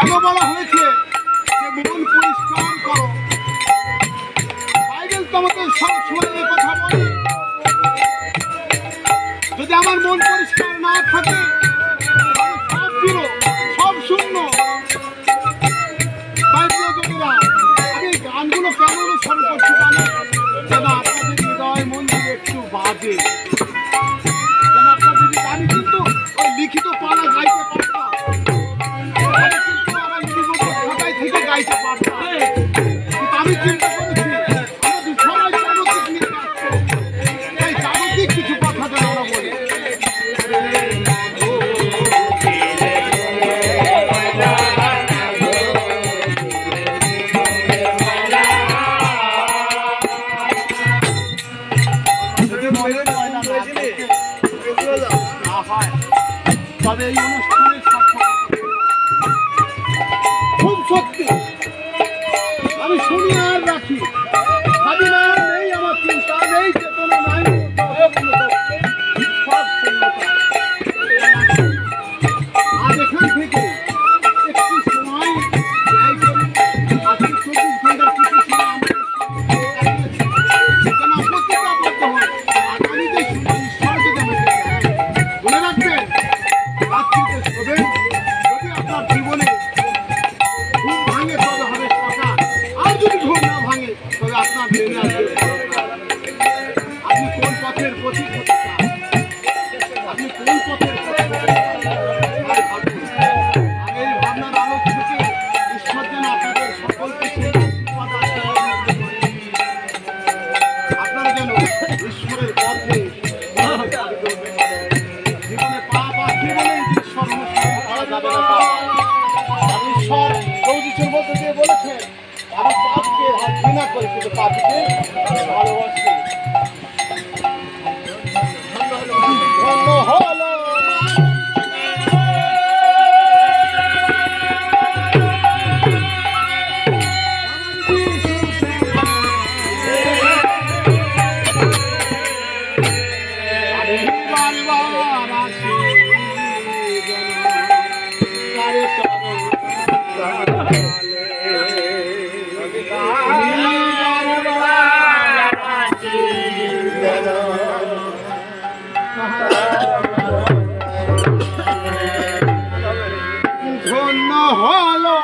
কেন বলা হয়েছে যে মন পরিষ্কার করো? বাইবেল তো আমাদের সবসময় এই কথা বলে, যদি আমার মন পরিষ্কার না থাকে সব জিরো, সব শূন্য। তাই প্রিয়জনেরা, আমি গানগুলো কেন অনুসরণ করছি জানেন? যেন আপনাদের হৃদয় মন্দির একটু বাজে, যেন আপনাদের আমি কিন্তু ওই লিখিত পালা গাইতে পারতাম, আমি কিন্তু আমার লিপিবদ্ধ খাতায় থেকে গাইতে পারতাম, কিন্তু আমি চিন্তা করেছি আমাদের সবাই জাগতিক নিয়ে আসছে, তাই জাগতিক কিছু কথা যেন আমরা বলি। তবে এই অনুষ্ঠানের খুব সত্যি আমি শুনি আর রাখি, ভাবি না নেই আমার চিন্তা, নেই চেতনা, নাই সব শূন্যতা। আজ এখান থেকে একটু সময় ব্যয় করি, আজকে 24 ঘন্টার কিছু সময় যেন প্রতিজ্ঞাবদ্ধ হয় আগামী যে ঈশ্বর যদি আমাকে মনে রাখবেন, রাত্রিতে শোবেন, যদি আপনার জীবনে ঘুম ভাঙে তবে হবে সকাল, আর যদি ঘুম না ভাঙে তবে আপনার বেড়ে আসবে। আপনি কোন পথের পথিক হতে চান? আপনি কোন পথের পথিক হতে চান? আর ভাবুন, আর এই ভাবনার আলো থেকে ঈশ্বর যেন আপনাদের সকলকে সেই আশীর্বাদ আপনারা যেন ঈশ্বরের পথে জীবনে পাপ আর জীবনে ঈশ্বর অনুসরণ করা যাবে না। ঈশ্বর চৌজিশের মধ্যে দিয়ে বলেছেন, আমি পাপকে ঘৃণা করি কিন্তু পাপকে ভালোবাসি। ধন্য হলো ধন্য হলো